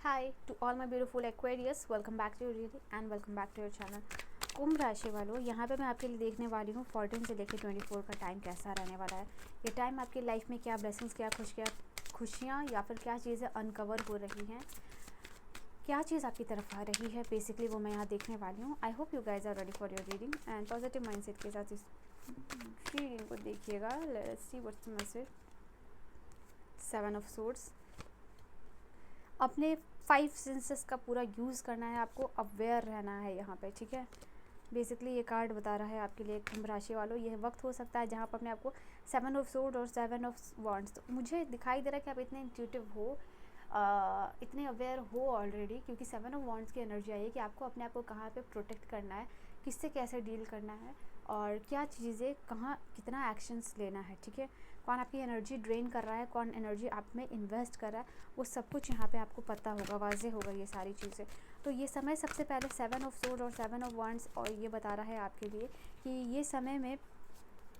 Hi to all my beautiful Aquarius, welcome back to your reading and welcome back to your channel। कुंभ राशि वालों, यहाँ पे मैं आपके लिए देखने वाली हूँ 14 से लेकर 24 का टाइम कैसा रहने वाला है। ये टाइम आपकी लाइफ में क्या ब्लेसिंग्स, क्या खुशियाँ या फिर क्या चीज़ें अनकवर हो रही हैं, क्या चीज़ आपकी तरफ आ रही है, बेसिकली वो मैं यहाँ देखने वाली हूँ। I hope you guys are ready for your reading and positive mindset के साथ इस रीडिंग को देखिएगा। Let's see what's the message. 7 of swords. अपने 5 सेंसेस का पूरा यूज़ करना है आपको, अवेयर रहना है यहाँ पे, ठीक है। बेसिकली ये कार्ड बता रहा है आपके लिए कुंभ राशि वालों, यह वक्त हो सकता है जहाँ पर अपने आपको 7 ऑफ सोर्ड और 7 ऑफ वॉन्ड्स, तो मुझे दिखाई दे रहा है कि आप इतने इंट्यूटिव हो, इतने अवेयर हो ऑलरेडी, क्योंकि 7 ऑफ वॉन्ड्स की एनर्जी आई है कि आपको अपने आप को कहाँ पे प्रोटेक्ट करना है, किससे कैसे डील करना है और क्या चीज़ें कहाँ कितना एक्शंस लेना है, ठीक है। कौन आपकी एनर्जी ड्रेन कर रहा है, कौन एनर्जी आप में इन्वेस्ट कर रहा है, वो सब कुछ यहाँ पे आपको पता होगा, वाजे होगा ये सारी चीज़ें। तो ये समय सबसे पहले 7 ऑफ सोर्ड और 7 ऑफ वॉन्ड्स, और ये बता रहा है आपके लिए कि ये समय में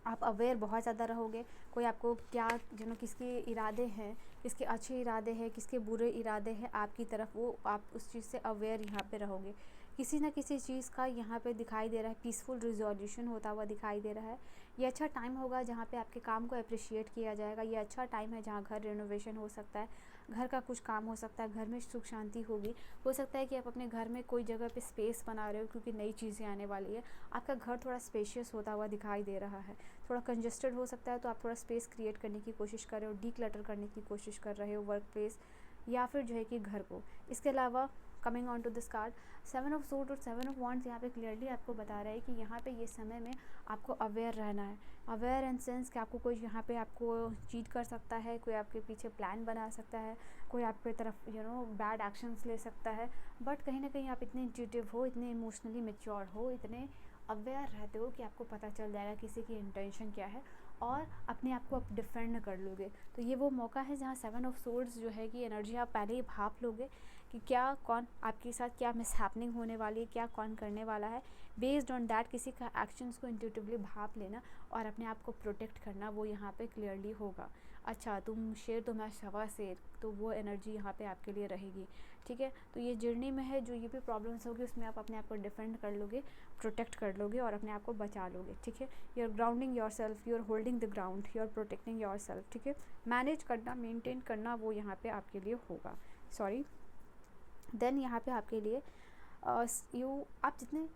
आप अवेयर बहुत ज़्यादा रहोगे। कोई आपको क्या किसके इरादे हैं, किसके अच्छे इरादे हैं, किसके बुरे इरादे हैं आपकी तरफ, वो आप उस चीज़ से अवेयर यहाँ पे रहोगे। किसी न किसी चीज़ का यहाँ पे दिखाई दे रहा है, पीसफुल रिजोल्यूशन होता हुआ दिखाई दे रहा है। ये अच्छा टाइम होगा जहाँ पे आपके काम को अप्रिशिएट किया जाएगा। ये अच्छा टाइम है जहाँ घर रेनोवेशन हो सकता है, घर का कुछ काम हो सकता है, घर में सुख शांति होगी। हो सकता है कि आप अपने घर में कोई जगह पे स्पेस बना रहे हो क्योंकि नई चीज़ें आने वाली है। आपका घर थोड़ा स्पेशियस होता हुआ दिखाई दे रहा है, थोड़ा कंजस्टेड हो सकता है, तो आप थोड़ा स्पेस क्रिएट करने की कोशिश कर रहे हो, डीक्लटर करने की कोशिश कर रहे हो वर्क प्लेस या फिर जो है कि घर को। इसके अलावा coming on to this card 7 of sword और 7 ऑफ वॉन्ड्स यहाँ पे क्लियरली आपको बता रहा है कि यहाँ पे ये समय में आपको अवेयर रहना है। अवेयर इन सेंस कि आपको कोई यहाँ पे आपको चीट कर सकता है, कोई आपके पीछे प्लान बना सकता है, कोई आपके तरफ बैड एक्शंस ले सकता है। बट कहीं ना कहीं आप इतने इंट्यूटिव हो, इतने इमोशनली मेच्योर हो, इतने अवेयर रहते हो कि आपको पता चल जाएगा किसी की इंटेंशन क्या है और अपने आप को आप डिफेंड कर लोगे। तो ये वो मौका है जहाँ 7 ऑफ सोर्ड्स जो है कि एनर्जी आप पहले ही भाप लोगे कि क्या कौन आपके साथ क्या मिसहैपनिंग होने वाली है, क्या कौन करने वाला है। बेस्ड ऑन दैट किसी का एक्शंस को इंट्यूटिवली भाप लेना और अपने आप को प्रोटेक्ट करना, वो यहाँ पे क्लियरली होगा। अच्छा तुम शेर तो मैं सवा शेर, तो वो एनर्जी यहाँ पे आपके लिए रहेगी, ठीक है। तो ये जर्नी में है, जो ये भी प्रॉब्लम्स होगी उसमें आप अपने आप को डिफेंड कर लोगे, प्रोटेक्ट कर लोगे और अपने आप को बचा लोगे, ठीक है। You are grounding yourself, you are holding the ground, you are protecting yourself, ठीक है। मैनेज करना, मेनटेन करना, वो यहाँ पे आपके लिए होगा। सॉरी। देन यहाँ पे आपके लिए आप जितने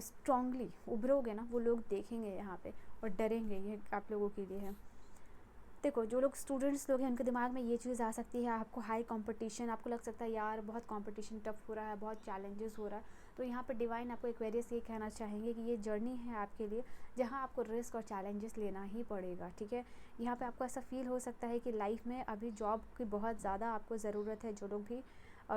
स्ट्रांगली उभरोगे ना, वो लोग देखेंगे यहाँ पे और डरेंगे, ये आप लोगों के लिए है। देखो जो लोग स्टूडेंट्स लोग हैं उनके दिमाग में ये चीज़ आ सकती है, आपको हाई कंपटीशन, आपको लग सकता है यार बहुत कंपटीशन टफ हो रहा है, बहुत चैलेंजेस हो रहा है। तो यहाँ पर डिवाइन आपको एक्वेरियस ये कहना चाहेंगे कि ये जर्नी है आपके लिए जहाँ आपको रिस्क और चैलेंजेस लेना ही पड़ेगा, ठीक है। यहाँ पे आपको ऐसा फील हो सकता है कि लाइफ में अभी जॉब की बहुत ज़्यादा आपको ज़रूरत है। जो लोग भी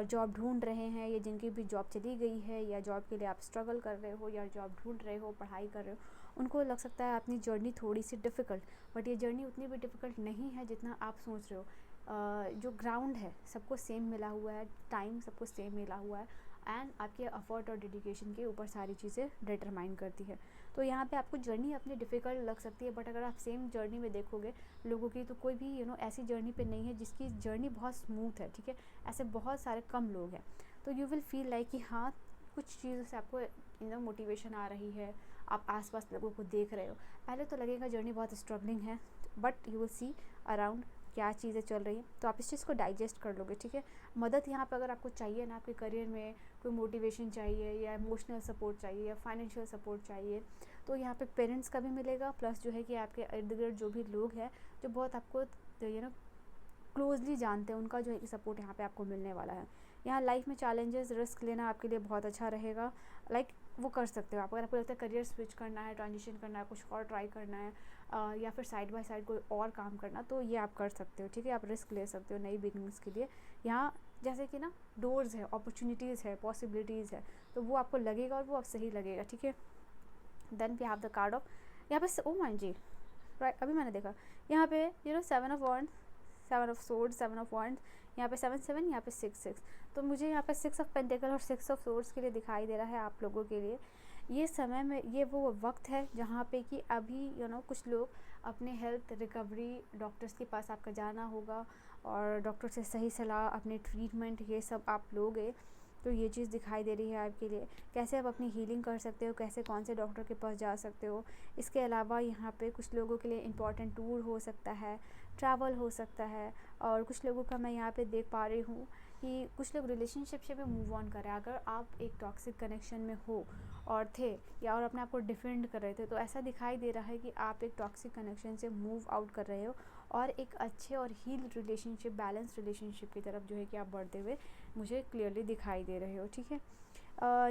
जॉब ढूंढ रहे हैं या जिनकी भी जॉब चली गई है या जॉब के लिए आप स्ट्रगल कर रहे हो या जॉब ढूंढ रहे हो, पढ़ाई कर रहे हो, उनको लग सकता है अपनी जर्नी थोड़ी सी डिफ़िकल्ट, बट ये जर्नी उतनी भी डिफ़िकल्ट नहीं है जितना आप सोच रहे हो। जो ग्राउंड है सबको सेम मिला हुआ है, टाइम सबको सेम मिला हुआ है एंड आपके एफर्ट और डेडिकेशन के ऊपर सारी चीज़ें डिटरमाइन करती है। तो यहाँ पे आपको जर्नी अपनी डिफ़िकल्ट लग सकती है, बट अगर आप सेम जर्नी में देखोगे लोगों की, तो कोई भी ऐसी जर्नी पे नहीं है जिसकी जर्नी बहुत स्मूथ है, ठीक है। ऐसे बहुत सारे कम लोग हैं। तो यू विल फील लाइक कि हाँ कुछ चीज़ों से आपको मोटिवेशन आ रही है, आप आसपास लोगों को देख रहे हो। पहले तो लगेगा जर्नी बहुत स्ट्रगलिंग है, but you will see around क्या चीज़ें चल रही हैं, तो आप इस चीज़ को डाइजेस्ट कर लोगे, ठीक है। मदद यहाँ पर अगर आपको चाहिए ना, आपके करियर में कोई मोटिवेशन चाहिए या इमोशनल सपोर्ट चाहिए या फाइनेंशियल सपोर्ट चाहिए, तो यहाँ पे पेरेंट्स का भी मिलेगा, प्लस जो है कि आपके इर्द गिर्द जो भी लोग हैं जो बहुत आपको क्लोजली जानते हैं, उनका जो है कि सपोर्ट यहाँ पे आपको मिलने वाला है। यहाँ लाइफ में चैलेंजेस, रिस्क लेना आपके लिए बहुत अच्छा रहेगा। लाइक वो कर सकते हो आप, अगर आपको लगता है करियर स्विच करना है, ट्रांजिशन करना है, कुछ और ट्राई करना है, या फिर साइड बाय साइड कोई और काम करना, तो ये आप कर सकते हो, ठीक है। आप रिस्क ले सकते हो नई बिगनिंग्स के लिए। यहाँ जैसे कि ना डोर्स है, अपॉर्चुनिटीज़ है, पॉसिबिलिटीज़ है, तो वो आपको लगेगा और वो आप सही लगेगा, ठीक है। Then we have the card of, यहाँ पे ओ मान जी राइट, अभी मैंने देखा यहाँ पे 7 of wands, 7 of sword, 7 of wands, यहाँ पे 7 7, यहाँ पे 6 6। तो मुझे यहाँ पे 6 ऑफ पेंटिकल और 6 ऑफ सोर्ड्स के लिए दिखाई दे रहा है आप लोगों के लिए। ये समय में ये वो वक्त है जहाँ पे कि अभी कुछ लोग अपने हेल्थ रिकवरी, डॉक्टर्स के पास आपका जाना होगा और डॉक्टर से सही सलाह, अपने ट्रीटमेंट, ये सब आप लोगे तो ये चीज़ दिखाई दे रही है आपके लिए। कैसे आप अपनी हीलिंग कर सकते हो, कैसे कौन से डॉक्टर के पास जा सकते हो। इसके अलावा यहाँ पे कुछ लोगों के लिए इम्पॉर्टेंट टूर हो सकता है, ट्रैवल हो सकता है। और कुछ लोगों का मैं यहाँ पे देख पा रही हूँ कि कुछ लोग रिलेशनशिप से भी मूव ऑन कर रहे हैं। अगर आप एक टॉक्सिक कनेक्शन में हो और थे या और अपने आप को डिफेंड कर रहे थे, तो ऐसा दिखाई दे रहा है कि आप एक टॉक्सिक कनेक्शन से मूव आउट कर रहे हो और एक अच्छे और हील रिलेशनशिप, बैलेंस रिलेशनशिप की तरफ जो है कि आप बढ़ते हुए मुझे क्लियरली दिखाई दे रहे हो, ठीक है।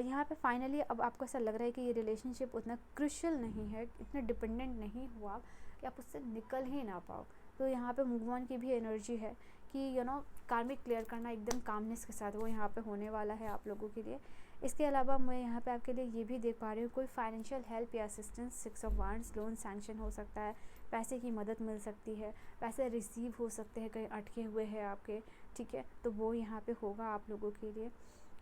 यहाँ पे फाइनली अब आपको ऐसा लग रहा है कि ये रिलेशनशिप उतना क्रुशियल नहीं है, इतना डिपेंडेंट नहीं हुआ कि आप उससे निकल ही ना पाओ। तो यहाँ पे मूव ऑन की भी एनर्जी है कि कार्मिक क्लियर करना एकदम कामनेस के साथ वो यहाँ पे होने वाला है आप लोगों के लिए। इसके अलावा मैं यहाँ पे आपके लिए ये भी देख पा रही हूँ, कोई फाइनेंशियल हेल्प या assistance, 6 of wands, loan sanction हो सकता है, पैसे की मदद मिल सकती है, पैसे रिसीव हो सकते हैं कहीं अटके हुए हैं आपके, ठीक है। तो वो यहाँ पे होगा आप लोगों के लिए।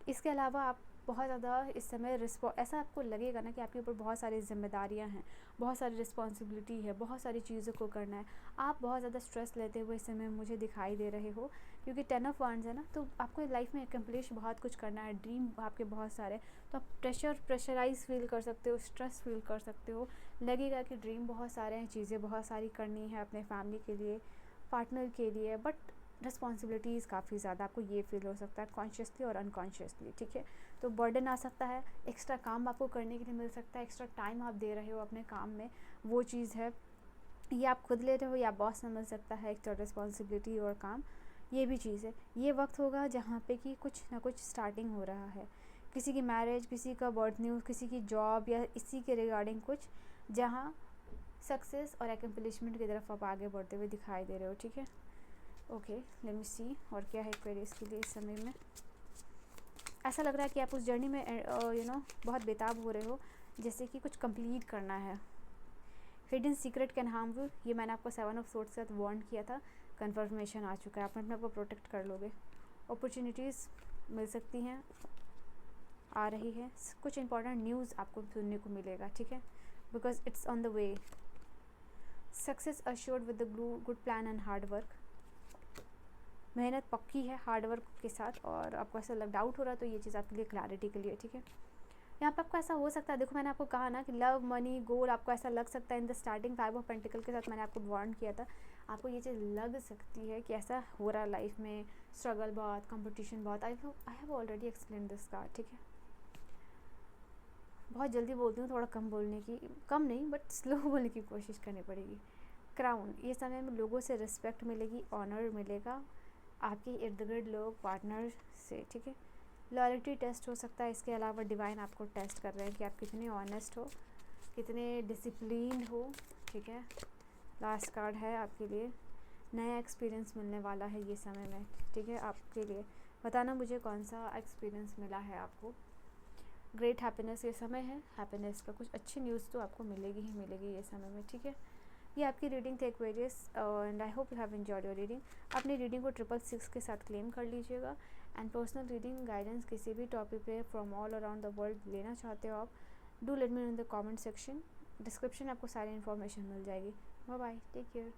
इसके अलावा आप बहुत ज़्यादा इस समय ऐसा आपको लगेगा ना कि आपके ऊपर बहुत सारी जिम्मेदारियां हैं, बहुत सारी रिस्पॉन्सिबिलिटी है, बहुत सारी चीज़ों को करना है। आप बहुत ज़्यादा स्ट्रेस लेते हुए इस समय मुझे दिखाई दे रहे हो, क्योंकि 10 ऑफ वांड्स है ना, तो आपको लाइफ में अकम्प्लिश बहुत कुछ करना है, ड्रीम आपके बहुत सारे। तो आप प्रेशराइज फील कर सकते हो, स्ट्रेस फील कर सकते हो, लगेगा कि ड्रीम बहुत सारे हैं, चीज़ें बहुत सारी करनी है अपने फैमिली के लिए, पार्टनर के लिए, बट रिस्पॉन्सिबिलिटीज़ काफ़ी ज़्यादा आपको ये फील हो सकता है कॉन्शियसली और अनकॉन्शियसली, ठीक है। तो बर्डन आ सकता है, एक्स्ट्रा काम आपको करने के लिए मिल सकता है, एक्स्ट्रा टाइम आप दे रहे हो अपने काम में, वो चीज़ है। ये आप खुद ले रहे हो या बॉस में मिल सकता है एक्स्ट्रा रिस्पॉन्सिबिलिटी और काम, ये भी चीज़ है। ये वक्त होगा जहाँ पे कि कुछ ना कुछ स्टार्टिंग हो रहा है, किसी की मैरिज, किसी का बर्थ न्यूज़, किसी की जॉब या इसी के रिगार्डिंग कुछ, जहाँ सक्सेस और एकम्प्लिशमेंट की तरफ आप आगे बढ़ते हुए दिखाई दे रहे हो, ठीक है। ओके, लेट मी सी और क्या है क्वेरीज के लिए इस समय में। ऐसा लग रहा है कि आप उस जर्नी में बहुत बेताब हो रहे हो, जैसे कि कुछ कंप्लीट करना है। Hidden secret can harm you, ये मैंने आपको 7 ऑफ सोर्ड्स के साथ वार्न किया था, कन्फर्मेशन आ चुका है, आप अपने आप को प्रोटेक्ट कर लोगे। अपॉर्चुनिटीज़ मिल सकती हैं, आ रही है, कुछ इंपॉर्टेंट न्यूज़ आपको सुनने को मिलेगा, ठीक है, because it's on the way. Success assured with the good plan and hard work, मेहनत पक्की है हार्ड वर्क के साथ। और आपको ऐसा डाउट हो रहा है तो ये चीज़ आपके लिए क्लैरिटी के लिए, ठीक है। यहाँ पे आपको ऐसा हो सकता है, देखो मैंने आपको कहा ना कि लव, मनी, गोल, आपको ऐसा लग सकता है in the starting 5 of pentacle के साथ मैंने आपको वार्न किया था, आपको ये चीज़ लग सकती है कि ऐसा हो रहा है लाइफ में, स्ट्रगल बहुत, कंपटीशन बहुत। I have already explain this card, ठीक है। बहुत जल्दी बोलती हूँ, थोड़ा कम बोलने की, कम नहीं बट स्लो बोलने की कोशिश करनी पड़ेगी। क्राउन, ये समय में लोगों से रिस्पेक्ट मिलेगी, ऑनर मिलेगा आपके इर्द गिर्द लोग, पार्टनर से, ठीक है। लॉयल्टी टेस्ट हो सकता है, इसके अलावा डिवाइन आपको टेस्ट कर रहे हैं कि आप कितने ऑनेस्ट हो, कितने डिसिप्लिन्ड हो, ठीक है। लास्ट कार्ड है आपके लिए, नया एक्सपीरियंस मिलने वाला है ये समय में, ठीक है। आपके लिए बताना मुझे कौन सा एक्सपीरियंस मिला है आपको। ग्रेट हैप्पीनेस ये समय है, हैप्पीनेस का कुछ अच्छी न्यूज़ तो आपको मिलेगी ही मिलेगी ये समय में, ठीक है। ये आपकी रीडिंग थे Aquarius, and I hope you have enjoyed your reading. अपनी रीडिंग को 666 के साथ क्लेम कर लीजिएगा। एंड पर्सनल रीडिंग गाइडेंस किसी भी टॉपिक पे from all around the world लेना चाहते हो आप, do let me know in the comment section, description आपको सारी इन्फॉर्मेशन मिल जाएगी। Bye bye, take care.